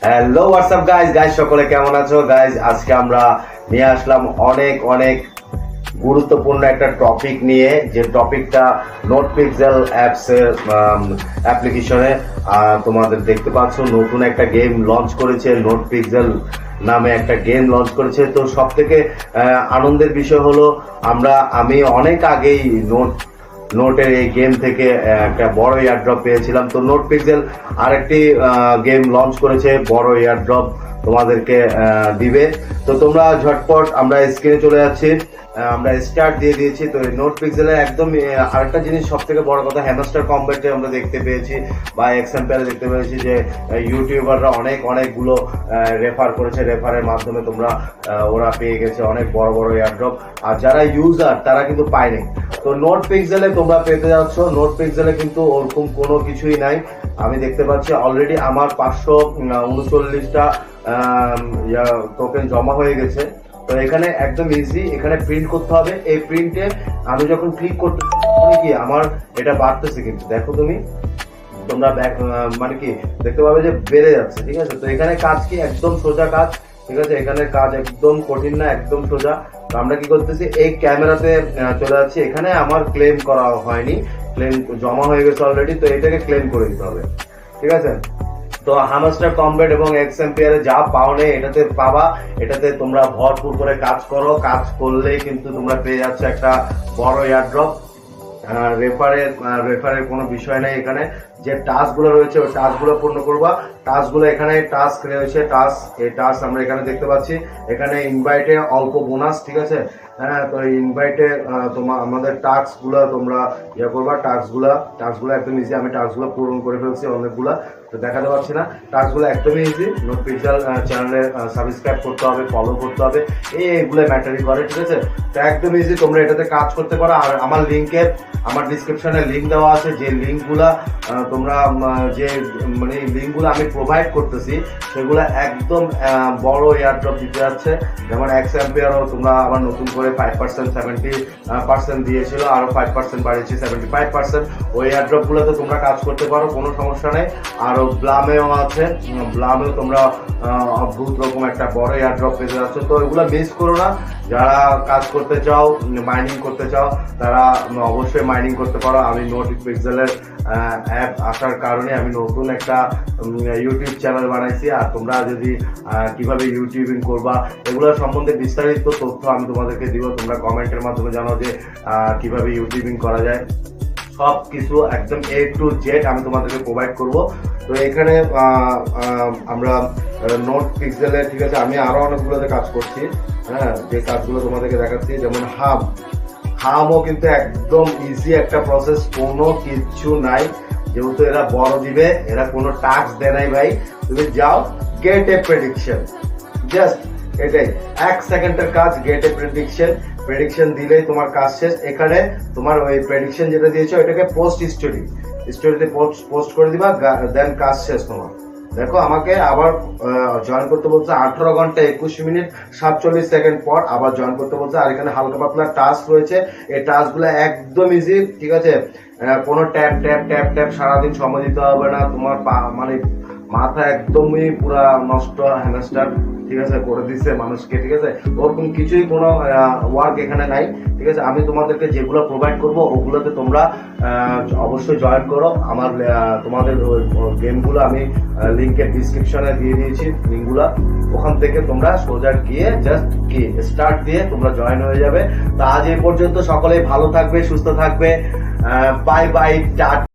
Hello WhatsApp guys সকলে কেমন আছো গাইজ? আজকে আমরা নিয়ে আসলাম অনেক অনেক গুরুত্বপূর্ণ একটা টপিক নিয়ে, যে টপিকটা নোট পিক্সেল অ্যাপস এর অ্যাপ্লিকেশনে তোমাদের দেখতে পাচ্ছ নতুন একটা গেম লঞ্চ করেছে। নোট পিক্সেল নামে একটা গেম লঞ্চ করেছে। তো সব থেকে আনন্দের বিষয় হলো আমি অনেক আগেই নোটের এই গেম থেকে একটা বড় এয়ারড্রপ পেয়েছিলাম। তো নোট পিক্সেল আরেকটি গেম লঞ্চ করেছে, বড় এয়ারড্রপ তোমাদেরকে দিবে। তো তোমরা ঝটপট, আমরা স্ক্রিনে চলে যাচ্ছি, আমরা স্টার্ট দিয়ে দিয়েছি। তো নোট পিক্সেলের একদম আরেকটা জিনিস, সব থেকে বড় কথা, হ্যামস্টার কম্ব্যাটে আমরা দেখতে পেয়েছি বা এক্সাম্পলে দেখতে পেয়েছি যে ইউটিউবাররা অনেকগুলো রেফার করেছে, রেফারের মাধ্যমে ওরা পেয়ে গেছে অনেক বড় বড় এয়ারড্রপ। আর যারা ইউজার তারা কিন্তু পায়নি। তো নোট পিক্সেলে তোমরা পেতে যাচ্ছ, নোট পিক্সেলে কিন্তু ওরকম কোনো কিছুই নাই। আমি দেখতে পাচ্ছি অলরেডি আমার 539টা টোকেন জমা হয়ে গেছে। তো এখানে একদম ইজি, এখানে প্রিন্ট করতে হবে। এই প্রিন্টে আমি যখন ক্লিক করতে কি আমার এটা বাড়তেছে, কিন্তু দেখো তোমরা মানে কি দেখতে পাবে যে বেড়ে যাচ্ছে, ঠিক আছে। তো এখানে কাজ কি একদম সোজা কাজ, ঠিক আছে। এখানে কাজ একদম কঠিন না, একদম সোজা। তো আমরা কি করতেছি, এই ক্যামেরাতে চলে যাচ্ছি। এখানে আমার ক্লেম করা হয়নি, ক্লেম জমা হয়ে গেছে অলরেডি। তো এটাকে ক্লেম করে দিতে হবে, ঠিক আছে। তো হ্যামস্টার কম্ব্যাট এবং এক্সাম্পিয়ারে যা পাও নেই এটাতে পাবা। এটাতে তোমরা ভরপুর করে কাজ করো, কাজ করলেই কিন্তু তোমরা পেয়ে যাচ্ছ একটা বড় এয়ারড্রপ। রেফারের কোনো বিষয় নাই। এখানে যে টাস্ক গুলো রয়েছে ওই টাস্ক গুলো পূর্ণ করবা। টাস্ক গুলো এখানে টাস্ক রয়েছে, এই টাস্ক আমরা এখানে দেখতে পাচ্ছি। এখানে ইনভাইটে অল্প বোনাস, ঠিক আছে। হ্যাঁ, তো ইনভাইটে আমাদের টাস্ক গুলো তোমরা করবা। টাস্ক গুলো একদম ইজি। আমি টাস্ক গুলো পূরণ করে ফেলছি অনেকগুলা, তো দেখাতে পারছি না। টাস্ক গুলো একদমই ইজি। নোট পিক্সেল চ্যানেলে সাবস্ক্রাইব করতে হবে, ফলো করতে হবে, এইগুলো ম্যাটারই করে, ঠিক আছে। তো একদম ইজি, তোমরা এটাতে কাজ করতে পারো। আর আমার ডিসক্রিপশনে লিঙ্ক দেওয়া আছে, যে লিঙ্কগুলা তোমরা যে মানে লিঙ্কগুলো আমি প্রোভাইড করতেছি সেগুলো একদম বড় এয়ারড্রপ দিতে যাচ্ছে। যেমন এক্সাম্পিয়ারও তোমরা আবার নতুন করে 5% 70% দিয়েছিল, আরো 5% বাড়িয়েছি 75%। ওই এয়ারড্রপ গুলোতে তোমরা কাজ করতে পারো, কোনো সমস্যা নেই। আর ব্লামেও আছে, ব্লামেও তোমরা অদ্ভুত রকম একটা বড় এয়ারড্রপ পেতে যাচ্ছ। তো এগুলো মিস করো না। যারা কাজ করতে চাও, মাইনিং করতে চাও, তারা অবশ্যই মাইনিং করতে পারো। আমি নোট পিক্সেলের অ্যাপ আসার কারণে আমি নতুন একটা ইউটিউব চ্যানেল বানাইছি। আর তোমরা যদি কিভাবে ইউটিউবিং করবা এগুলোর সম্বন্ধে বিস্তারিত তথ্য আমি তোমাদেরকে দিব। তোমরা কমেন্টের মাধ্যমে জানাও যে কিভাবে ইউটিউবিং করা যায়। সব কিছু একদম A to Z আমি তোমাদেরকে প্রোভাইড করব। তো এখানে আমরা নোট পিক্সেলে, ঠিক আছে, আমি আরো অনেকগুলোতে কাজ করছি। হ্যাঁ, যে কাজগুলো তোমাদেরকে দেখাচ্ছি, যেমন হামও কিন্তু একদম ইজি একটা প্রসেস, কোনো কিছু নাই। যেহেতু এরা বড় দিবে, এরা কোনো টাস্ক দেয় নাই ভাই। তুমি যাও, গেট এ প্রেডিকশন, জাস্ট এটাই 1 সেকেন্ডের কাজ। গেট এ প্রেডিকশন দিলেই তোমার কাজ শেষ। এখানে তোমার ওই প্রেডিকশন যেটা দিয়েছো এটাকে স্টোরিতে পোস্ট করে দিবা, দেন কাজ শেষ তোমার। দেখো, আমাকে আবার জয়েন করতে বলছে 18 ঘন্টা 21 মিনিট 47 সেকেন্ড পর আবার জয়েন করতে বলছে। আর এখানে হালকা পাতলা টাস্ক রয়েছে, এই টাস্ক গুলো একদম ইজি, ঠিক আছে। কোনো ট্যাপ সারাদিন সময় দিতে হবে না তোমার। মানে মাথা একদমই পুরা নষ্ট হ্যামস্টার, ঠিক আছে, করে দিচ্ছে মানুষকে, ঠিক আছে। ওরকম কিছুই কোনো ওয়ার্ক এখানে নাই, ঠিক আছে। আমি তোমাদেরকে যেগুলো প্রোভাইড করব ওগুলোতে তোমরা অবশ্যই জয়েন করো। আমার তোমাদের গেমগুলো আমি লিঙ্কের ডিসক্রিপশনে দিয়ে দিয়েছি, লিঙ্কগুলো। ওখান থেকে তোমরা সোজা গিয়ে জাস্ট স্টার্ট দিয়ে তোমরা জয়েন হয়ে যাবে। তো আজ এই পর্যন্ত, সকলেই ভালো থাকবে, সুস্থ থাকবে। Bye bye, tata.